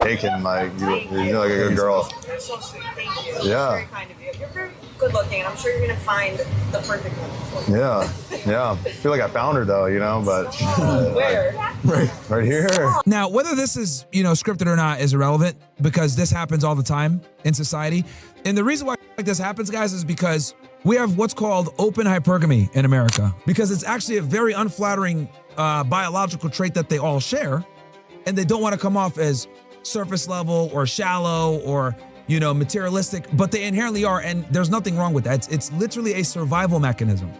taken. Like you're like a good girl. You're so sweet. Thank you. Yeah. Very kind of you. You're very good looking, and I'm sure you're gonna find the perfect one for you. Yeah. I feel like I found her though, but Where? right here. Now, whether this is, scripted or not is irrelevant because this happens all the time in society. And the reason why this happens, guys, is because we have what's called open hypergamy in America, because it's actually a very unflattering biological trait that they all share. And they don't want to come off as surface level or shallow or, materialistic, but they inherently are. And there's nothing wrong with that. It's literally a survival mechanism.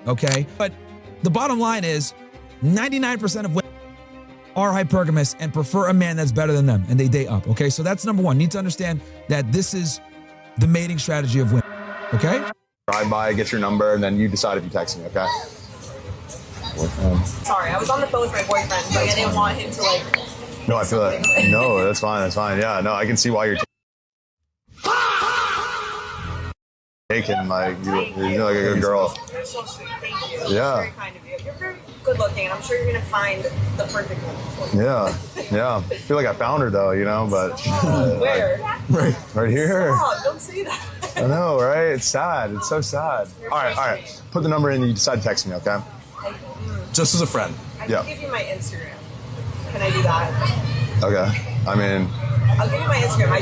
Okay. But the bottom line is 99% of women are hypergamous and prefer a man that's better than them, and they date up. Okay. So that's number one. Need to understand that this is the mating strategy of women. Okay. Drive by, get your number, and then you decide if you text me. Okay. Sorry, I was on the phone with my boyfriend, but I didn't want him to No, I feel like no. That's fine. Yeah. No, I can see why you're taken. Like you're like a good girl. You're so sweet. Thank you. Yeah. Very kind of you. You're very good looking, and I'm sure you're gonna find the perfect one for you. Yeah. I feel like I found her though, but Where? right here. Stop, don't say that. I know, right? It's sad. It's so sad. All right. Put the number in and you decide to text me, okay? Just as a friend. I can give you my Instagram. Can I do that? Okay. I mean, I'll give you my Instagram. I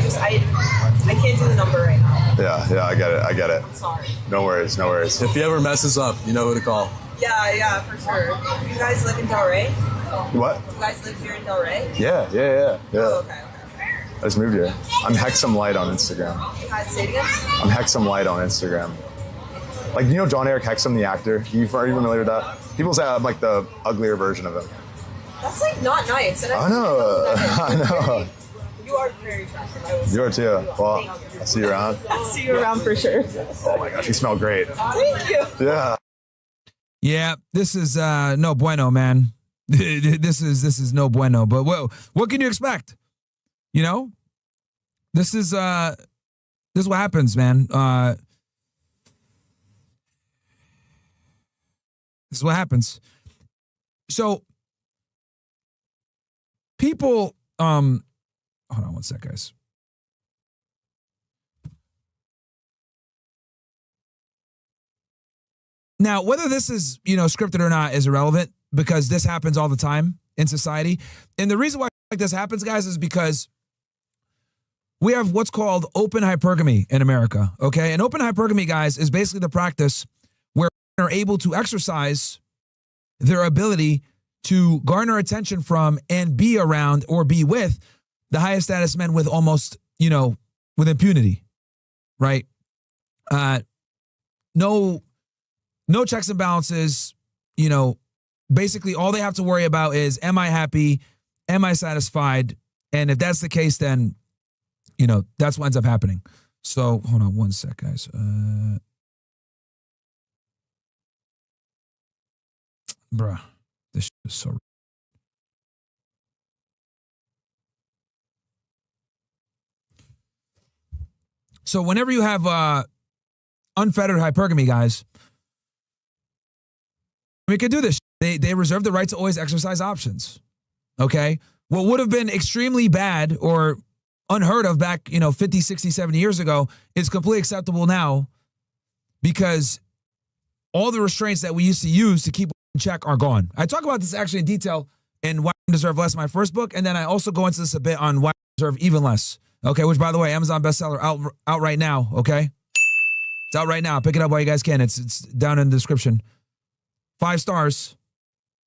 can't do the number right now. yeah, I get it. I'm sorry. No worries. If he ever messes up, you know who to call. Yeah, for sure. You guys live in Delray? What? You guys live here in Delray? Yeah. Oh, okay. I just moved here. I'm Hexam Light on Instagram. Say it again? I'm Hexam Light on Instagram. Like, John Eric Hexam, the actor? Are you familiar with that? People say I'm like the uglier version of him. That's not nice. And I know. You are very attractive. You are too. Well, I'll see you around. I'll see you around for sure. Oh my gosh, you smell great. Thank you. Yeah. Yeah, this is no bueno, man. This is no bueno. But what can you expect? This is what happens, man. This is what happens. So people, hold on one sec, guys. Now, whether this is, scripted or not is irrelevant because this happens all the time in society. And the reason why this happens, guys, is because we have what's called open hypergamy in America, okay? And open hypergamy, guys, is basically the practice where women are able to exercise their ability to garner attention from and be around or be with the highest status men with almost, with impunity, right? No checks and balances, basically all they have to worry about is, am I happy? Am I satisfied? And if that's the case, then, that's what ends up happening. So hold on one sec, guys. Bruh, this shit is so. So whenever you have unfettered hypergamy, guys, we could do this. They reserve the right to always exercise options. Okay? What would have been extremely bad or unheard of back, 50, 60, 70 years ago is completely acceptable now because all the restraints that we used to use to keep in check are gone. I talk about this actually in detail in Why Women Deserve Less, my first book, and then I also go into this a bit on Why Women Deserve Even Less. Okay, which by the way, Amazon bestseller out right now, okay? It's out right now. Pick it up while you guys can. It's down in the description. 5 stars,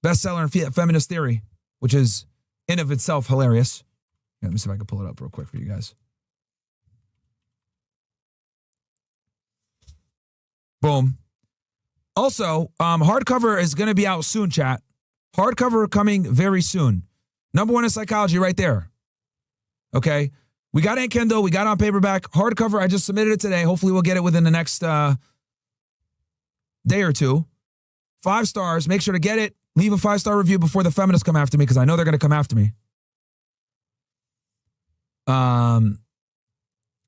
bestseller in feminist theory, which is in of itself hilarious. Yeah, let me see if I can pull it up real quick for you guys. Boom. Also, hardcover is going to be out soon, chat. Hardcover coming very soon. Number 1 in psychology right there. Okay? We got it in Kindle. We got it on paperback. Hardcover, I just submitted it today. Hopefully we'll get it within the next day or two. 5 stars. Make sure to get it. Leave a 5-star review before the feminists come after me because I know they're going to come after me.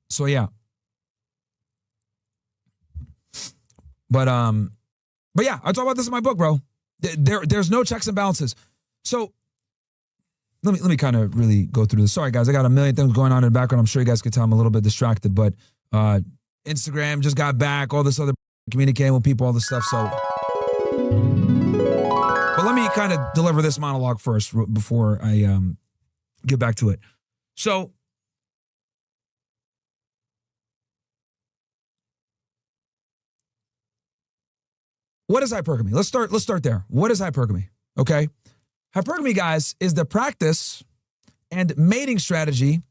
So yeah. But yeah, I talk about this in my book, bro. There's no checks and balances. So let me kind of really go through this. Sorry, guys, I got a million things going on in the background. I'm sure you guys could tell I'm a little bit distracted, but Instagram just got back, all this other communicating with people, all this stuff. So, but let me kind of deliver this monologue first before I get back to it. So, what is hypergamy? Let's start there. What is hypergamy? Okay. Hypergamy, guys, is the practice and mating strategy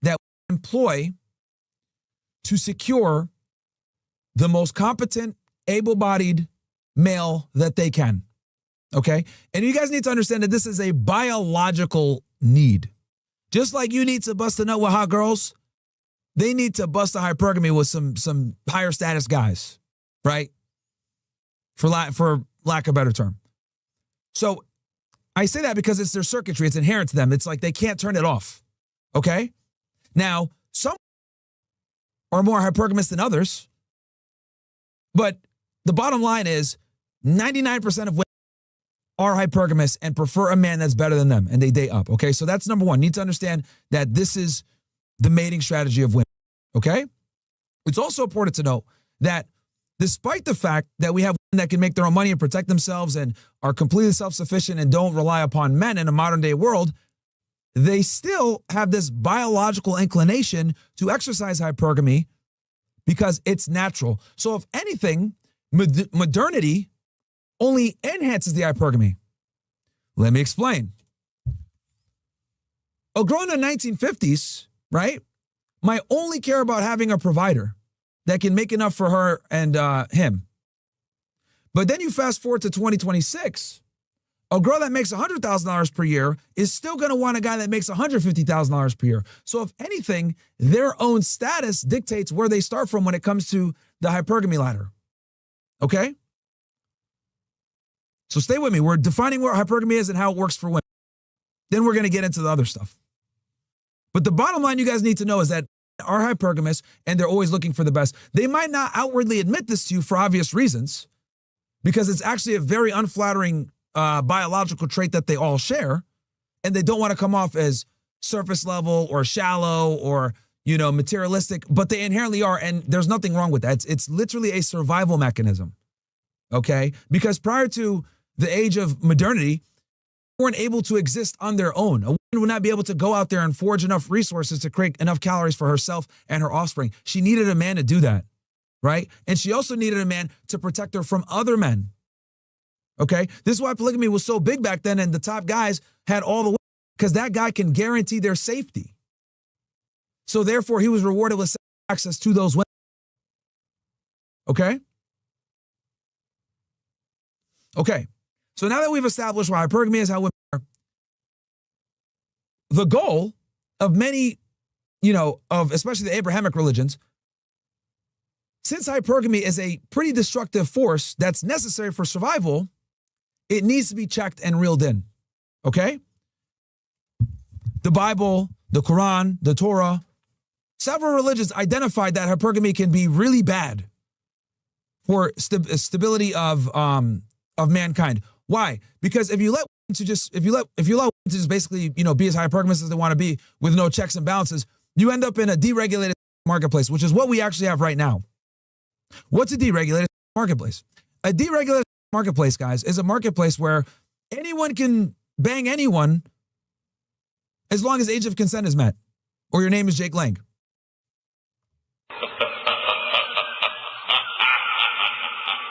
that we employ to secure the most competent, able-bodied male that they can. Okay? And you guys need to understand that this is a biological need. Just like you need to bust a nut with hot girls, they need to bust a hypergamy with some higher status guys, right? For lack of a better term. So I say that because it's their circuitry. It's inherent to them. It's like they can't turn it off. Okay? Now, some are more hypergamous than others. But the bottom line is 99% of women are hypergamous and prefer a man that's better than them, and they date up. Okay? So that's number one. You need to understand that this is the mating strategy of women. Okay? It's also important to note that despite the fact that we have women that can make their own money and protect themselves and are completely self-sufficient and don't rely upon men in a modern day world, they still have this biological inclination to exercise hypergamy because it's natural. So if anything, modernity only enhances the hypergamy. Let me explain. A girl in the 1950s, right, might only care about having a provider that can make enough for her and him. But then you fast forward to 2026, a girl that makes $100,000 per year is still going to want a guy that makes $150,000 per year. So if anything, their own status dictates where they start from when it comes to the hypergamy ladder. Okay? So stay with me. We're defining what hypergamy is and how it works for women. Then we're going to get into the other stuff. But the bottom line you guys need to know is that are hypergamous and they're always looking for the best. They might not outwardly admit this to you for obvious reasons because it's actually a very unflattering biological trait that they all share, and they don't want to come off as surface level or shallow or, materialistic, but they inherently are, and there's nothing wrong with that. It's literally a survival mechanism, okay? Because prior to the age of modernity, they weren't able to exist on their own. A woman would not be able to go out there and forge enough resources to create enough calories for herself and her offspring. She needed a man to do that, right? And she also needed a man to protect her from other men. Okay? This is why polygamy was so big back then, and the top guys had all the women, because that guy can guarantee their safety. So therefore, he was rewarded with access to those women. Okay? Okay. So now that we've established why hypergamy is how women are, the goal of many, of especially the Abrahamic religions, since hypergamy is a pretty destructive force that's necessary for survival, it needs to be checked and reeled in. Okay? The Bible, the Quran, the Torah, several religions identified that hypergamy can be really bad for stability of mankind. Why? Because if you allow women to just basically, be as hypergamous as they want to be with no checks and balances, you end up in a deregulated marketplace, which is what we actually have right now. What's a deregulated marketplace? A deregulated marketplace, guys, is a marketplace where anyone can bang anyone as long as age of consent is met, or your name is Jake Lang.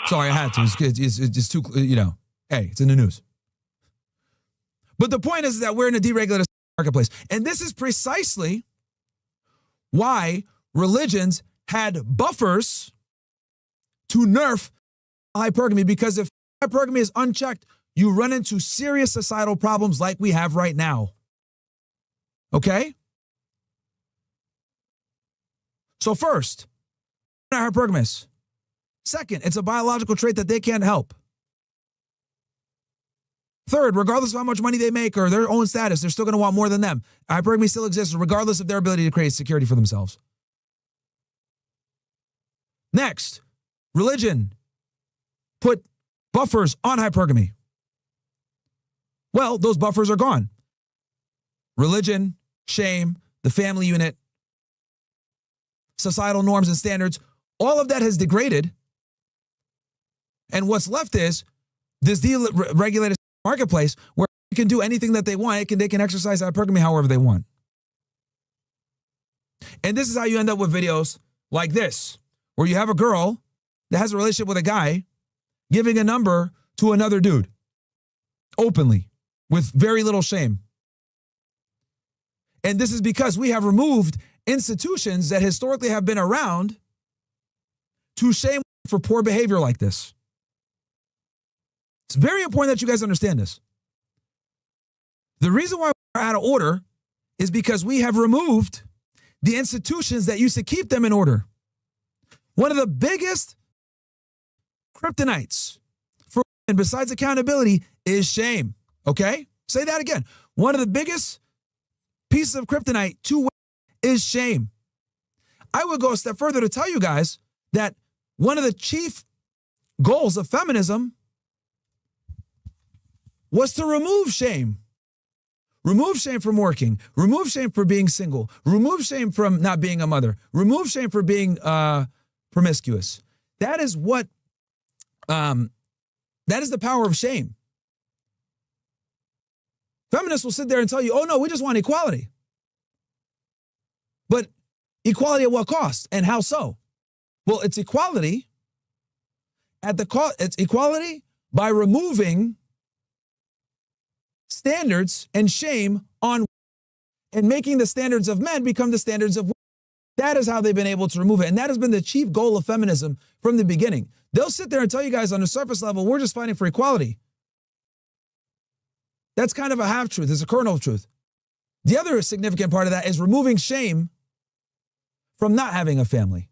Sorry, I had to. It's too, hey, it's in the news. But the point is that we're in a deregulated marketplace. And this is precisely why religions had buffers to nerf hypergamy, because if hypergamy is unchecked, you run into serious societal problems like we have right now. Okay? So first, women are hypergamous. Second, it's a biological trait that they can't help. Third, regardless of how much money they make or their own status, they're still going to want more than them. Hypergamy still exists regardless of their ability to create security for themselves. Next, religion put buffers on hypergamy. Well, those buffers are gone. religion, shame, the family unit, societal norms and standards, all of that has degraded. And what's left is this deregulated marketplace where they can do anything that they want. They can exercise hypergamy however they want. And this is how you end up with videos like this, where you have a girl that has a relationship with a guy giving a number to another dude openly with very little shame. And this is because we have removed institutions that historically have been around to shame for poor behavior like this. It's very important that you guys understand this. The reason why we're out of order is because we have removed the institutions that used to keep them in order. One of the biggest kryptonites for women besides accountability is shame. Okay? Say that again. One of the biggest pieces of kryptonite to women is shame. I would go a step further to tell you guys that one of the chief goals of feminism was to remove shame. Remove shame from working. Remove shame for being single. Remove shame from not being a mother. Remove shame for being promiscuous. That is what, that is the power of shame. Feminists will sit there and tell you, oh no, we just want equality. But equality at what cost? And how so? Well, it's equality at the cost. It's equality by removing standards and shame on and making the standards of men become the standards of women. That is how they've been able to remove it. And that has been the chief goal of feminism from the beginning. They'll sit there and tell you guys on the surface level, we're just fighting for equality. That's kind of a half-truth. It's a kernel of truth. The other significant part of that is removing shame from not having a family.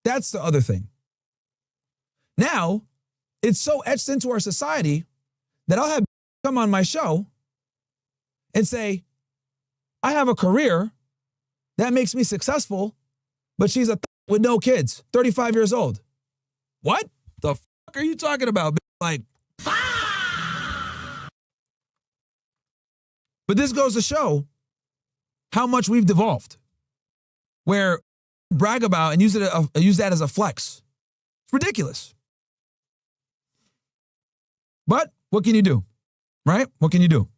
That's the other thing. Now, it's so etched into our society that I'll have come on my show and say, I have a career that makes me successful, but she's with no kids, 35 years old. What the fuck are you talking about? Like, but this goes to show how much we've devolved, where brag about and use that as a flex. It's ridiculous. But what can you do? Right? What can you do?